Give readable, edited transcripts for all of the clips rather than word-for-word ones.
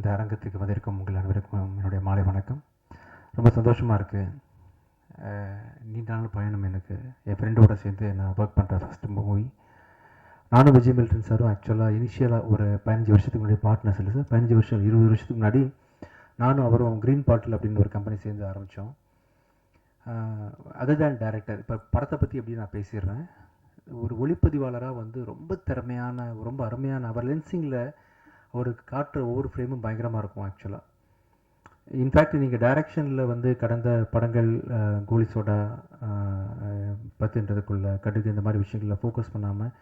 இந்த அரங்கத்துக்கு வந்திருக்கும் உங்கள் அனைவருக்கும் என்னுடைய மாலை வணக்கம். ரொம்ப சந்தோஷமாக இருக்குது. நீண்ட நாள் பயணம் எனக்கு. என் ஃப்ரெண்டோடு சேர்ந்து நான் ஒர்க் பண்ணுற ஃபஸ்ட்டு மூவி. நானும் விஜய் மில்டன் சாரும் ஆக்சுவலாக இனிஷியலாக ஒரு 15 வருஷத்துக்கு முன்னாடி பார்ட்னர்ஸ் இல்லை சார், 15 வருஷம் 20 வருஷத்துக்கு முன்னாடி நானும் அவரும் க்ரீன் பாட்டில் அப்படின்னு ஒரு கம்பெனி சேர்ந்து ஆரம்பித்தோம். அதுதான் டேரக்டர். இப்போ படத்தை பற்றி எப்படி நான் பேசிடுறேன். ஒரு ஒளிப்பதிவாளராக வந்து ரொம்ப திறமையான, ரொம்ப அருமையான, அவர் லென்சிங்கில் அவருக்கு காட்டுற ஒவ்வொரு ஃப்ரேமும் பயங்கரமாக இருக்கும் ஆக்சுவலாக. இன்ஃபேக்ட் நீங்கள் டைரக்ஷனில் வந்து கடந்த படங்கள் கோலி சோடா பத்துன்றதுக்குள்ள கடுகு இந்த மாதிரி விஷயங்களில் ஃபோக்கஸ் பண்ணாமல்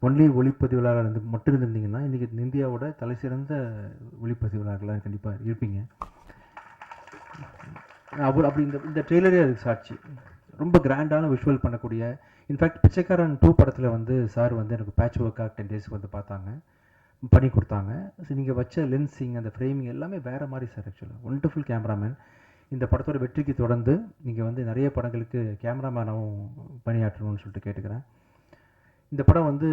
ஒன்லி ஒளிப்பதிவாளராக இருந்து மட்டும் இருந்திருந்தீங்கன்னா இன்றைக்கி இந்தியாவோட தலை சிறந்த ஒளிப்பதிவாளர்களாக கண்டிப்பாக இருப்பீங்க. அப்படி இந்த ட்ரெய்லரே அதுக்கு சாட்சி. ரொம்ப கிராண்டான விஷுவல் பண்ணக்கூடிய, இன்ஃபேக்ட் பிச்சைக்காரன் 2 படத்தில் வந்து சார் வந்து எனக்கு பேட்ச் ஒர்க்காக 10 டேஸ்க்கு வந்து பார்த்தாங்க, பண்ணி கொடுத்தாங்க. ஸோ நீங்கள் வச்ச லென்ஸிங், அந்த ஃப்ரேமிங் எல்லாமே வேறு மாதிரி சார். ஆக்சுவலாக ஒண்டர்ஃபுல் கேமராமேன். இந்த படத்தோட வெற்றிக்கு தொடர்ந்து நீங்கள் வந்து நிறைய படங்களுக்கு கேமராமேனாகவும் பணியாற்றணும்னு சொல்லிட்டு கேட்டுக்கிறேன். இந்த படம் வந்து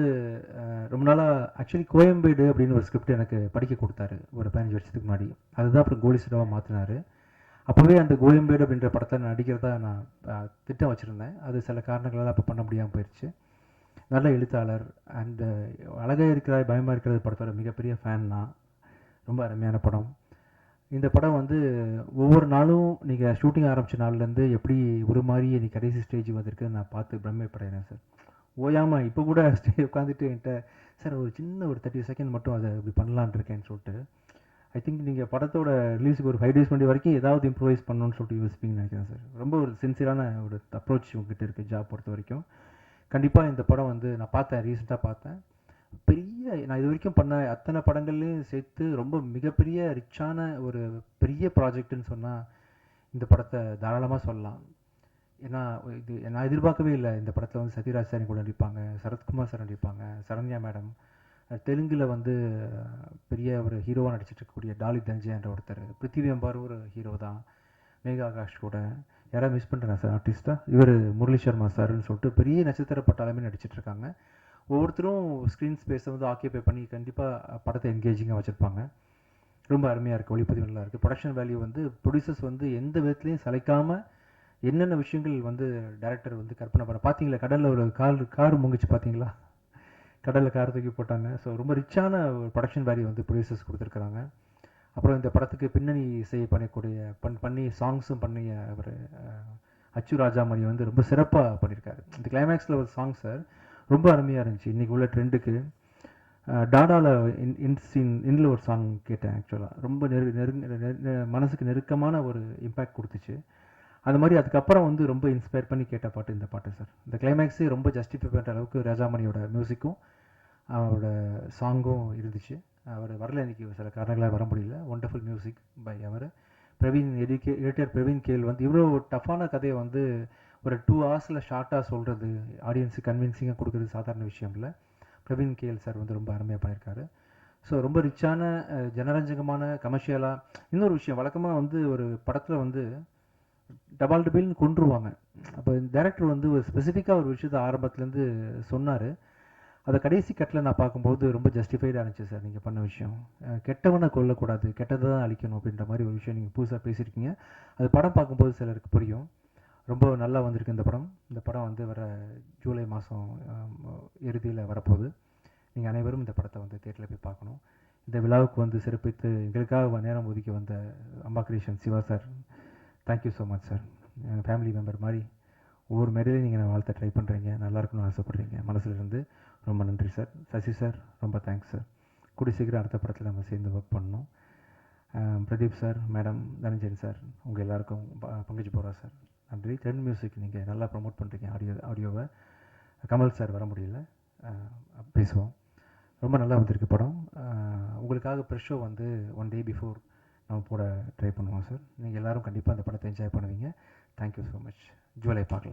ரொம்ப நாளாக ஆக்சுவலி கோயம்பேடு அப்படின்னு ஒரு ஸ்கிரிப்ட் எனக்கு படிக்க கொடுத்தாரு ஒரு 15 வருஷத்துக்கு முன்னாடி. அதுதான் அப்புறம் கோலி சோடாவாக மாற்றினார். அப்போவே அந்த கோயம்பேடு அப்படின்ற படத்தில் நடிக்கிறதா நான் திட்டம் வச்சுருந்தேன். அது சில காரணங்களால் அப்போ பண்ண முடியாமல் போயிடுச்சு. நல்ல எழுத்தாளர் அண்டு அழகாக இருக்கிறார் பயமாக இருக்கிறது படத்தோட மிகப்பெரிய ஃபேன் நான். ரொம்ப அருமையான படம். இந்த படம் வந்து ஒவ்வொரு நாளும் நீங்கள் ஷூட்டிங் ஆரம்பித்த நாள்லேருந்து எப்படி ஒரு மாதிரி இன்னைக்கு கடைசி ஸ்டேஜ் வந்திருக்குன்னு நான் பார்த்து பிரமிப்படைகிறேன் சார். ஓயாமல் இப்போ கூட உட்காந்துட்டு என்கிட்ட சார் ஒரு சின்ன ஒரு 30 செகண்ட் மட்டும் அதை இப்படி பண்ணலான் இருக்கேன்னு சொல்லிட்டு. ஐ திங்க் நீங்கள் படத்தோட ரிலீஸுக்கு ஒரு 5 days முன்னாடி வரைக்கும் ஏதாவது இம்ப்ரூவைஸ் பண்ணணும்னு சொல்லிட்டு யோசிப்பீங்கன்னு நினைக்கிறேன் சார். ரொம்ப ஒரு சின்சியரான ஒரு அப்ரோச் உங்ககிட்ட இருக்குது ஜாப் பொறுத்த வரைக்கும். கண்டிப்பாக இந்த படம் வந்து நான் பார்த்தேன், ரீசெண்டாக பார்த்தேன். நான் இது வரைக்கும் பண்ண அத்தனை படங்கள்லையும் சேர்த்து ரொம்ப மிகப்பெரிய ரிச்சான ஒரு பெரிய ப்ராஜெக்ட்னு சொன்னால் இந்த படத்தை தாராளமாக சொல்லலாம். ஏன்னா இது நான் எதிர்பார்க்கவே இல்லை. இந்த படத்தில் வந்து சத்யராஜ் சார் கூட நடிப்பாங்க, சரத்குமார் சார் நடிப்பாங்க, சரண்யா மேடம், தெலுங்கில் வந்து பெரிய ஒரு ஹீரோவாக நடிச்சிட்டு இருக்கக்கூடிய டாலி தஞ்சைன்ற ஒருத்தர், பிருத்திவி அம்பார் ஒரு ஹீரோ தான், மேகா ஆகாஷ் கூட. யாராவது மிஸ் பண்ணுறேன் சார் ஆர்டிஸ்ட்டாக? இவர் முரளி சர்மா சார்னு சொல்லிட்டு பெரிய நட்சத்திர பட்டாலுமே நடிச்சிட்ருக்காங்க. ஒவ்வொருத்தரும் ஸ்க்ரீன் ஸ்பேஸை வந்து ஆக்கியபை பண்ணி கண்டிப்பாக படத்தை என்கேஜிங்காக வச்சுருப்பாங்க. ரொம்ப அருமையாக இருக்குது, ஒளிப்பதிவு நல்லா இருக்குது. ப்ரொடக்ஷன் வேல்யூ வந்து ப்ரொடியூசர்ஸ் வந்து எந்த விதத்துலையும் சளைக்காமல் என்னென்ன விஷயங்கள் வந்து டேரக்டர் வந்து கற்பனை பண்ண. பார்த்தீங்களா கடலில் ஒரு கார் முங்கிச்சு பார்த்தீங்களா? கடலில் கார் தூக்கி போட்டாங்க. ஸோ ரொம்ப ரிச்சான ஒரு ப்ரொடக்ஷன் வேல்யூ வந்து ப்ரொடியூசர்ஸ் கொடுத்துருக்குறாங்க. அப்புறம் இந்த படத்துக்கு பின்னணி இசை பண்ணக்கூடிய பண்ணி சாங்ஸும் பண்ணி அவர் அச்சு ராஜாமணி வந்து ரொம்ப சிறப்பாக பண்ணியிருக்காரு. இந்த கிளைமேக்ஸில் ஒரு சாங் சார் ரொம்ப அருமையாக இருந்துச்சு. இன்றைக்கி உள்ள ட்ரெண்டுக்கு டாடாவில் இன்ல ஒரு சாங் கேட்டேன். ஆக்சுவலாக ரொம்ப மனசுக்கு நெருக்கமான ஒரு இம்பேக்ட் கொடுத்துச்சு. அது மாதிரி அதுக்கப்புறம் வந்து ரொம்ப இன்ஸ்பயர் பண்ணி கேட்ட பாட்டு இந்த பாட்டு சார். இந்த கிளைமேக்ஸே ரொம்ப ஜஸ்டிஃபை பண்ணுற அளவுக்கு ராஜாமணியோட மியூசிக்கும் அவரோட சாங்கும் இருந்துச்சு. அவர் வரல, இன்றைக்கி சில காரணங்களாக வர முடியல. ஒண்டர்ஃபுல் மியூசிக் பை அவர். பிரவீன் எடிட்டர் பிரவீன் கேல் வந்து இவ்வளோ டஃப்பான கதையை வந்து ஒரு 2 hours ஷார்ட்டாக சொல்கிறது, ஆடியன்ஸுக்கு கன்வின்சிங்காக கொடுக்குறது சாதாரண விஷயம் இல்லை. பிரவீன் கேல் சார் வந்து ரொம்ப அருமையாக பண்ணியிருக்காரு. ஸோ ரொம்ப ரிச்சான ஜனரஞ்சகமான கமர்ஷியலாக. இன்னொரு விஷயம், வழக்கமாக வந்து ஒரு படத்தில் வந்து டபால் டபிள்னு கொண்டுருவாங்க. அப்போ டேரக்டர் வந்து ஒரு ஸ்பெசிஃபிக்காக ஒரு விஷயத்தை ஆரம்பத்துலேருந்து சொன்னார். அதை கடைசி கட்டில் நான் பார்க்கும்போது ரொம்ப ஜஸ்டிஃபைடாக இருந்துச்சு சார். நீங்கள் பண்ண விஷயம் கெட்டவனை கொல்லக்கூடாது, கெட்டதை தான் அழிக்கணும் அப்படின்ற மாதிரி ஒரு விஷயம் நீங்கள் புதுசாக பேசியிருக்கீங்க. அது படம் பார்க்கும்போது சிலருக்கு புரியும். ரொம்ப நல்லா வந்திருக்கு இந்த படம். இந்த படம் வந்து வர ஜூலை மாதம் இறுதியில் வரப்போகுது. நீங்கள் அனைவரும் இந்த படத்தை வந்து தேட்டரில் போய் பார்க்கணும். இந்த விழாவுக்கு வந்து சிறப்பித்து எங்களுக்காக நேரம் ஒதுக்கி வந்த Amma creation Siva sir, thank you so much sir. எங்கள் ஃபேமிலி மெம்பர் மாதிரி ஒவ்வொரு மேடையிலையும் நீங்கள் வாழ்த்த ட்ரை பண்ணுறீங்க, நல்லா இருக்குன்னு ஆசைப்பட்றீங்க. மனசுலேருந்து ரொம்ப நன்றி சார். சசி சார் ரொம்ப தேங்க்ஸ் சார். கூடி சீக்கிரம் அடுத்த படத்தில் நம்ம சேர்ந்து ஒர்க் பண்ணணும். Pradeep sir, madam, Dhananjayan sir, உங்கள் எல்லாருக்கும் பங்கஜ் போகிறா சார் நன்றி. ட்ரெண்ட் மியூசிக் நீங்கள் நல்லா ப்ரமோட் பண்ணுறீங்க ஆடியோவை. கமல் சார் வர முடியல, பேசுவோம். ரொம்ப நல்லா வந்திருக்கு படம். உங்களுக்காக ப்ரெஷ் ஷோ வந்து 1 day பிஃபோர் நம்ம போட ட்ரை பண்ணுவோம் சார். நீங்கள் எல்லோரும் கண்டிப்பாக அந்த படத்தை என்ஜாய் பண்ணுவீங்க. Thank you so much. ஜூலை பார்க்கலாம்.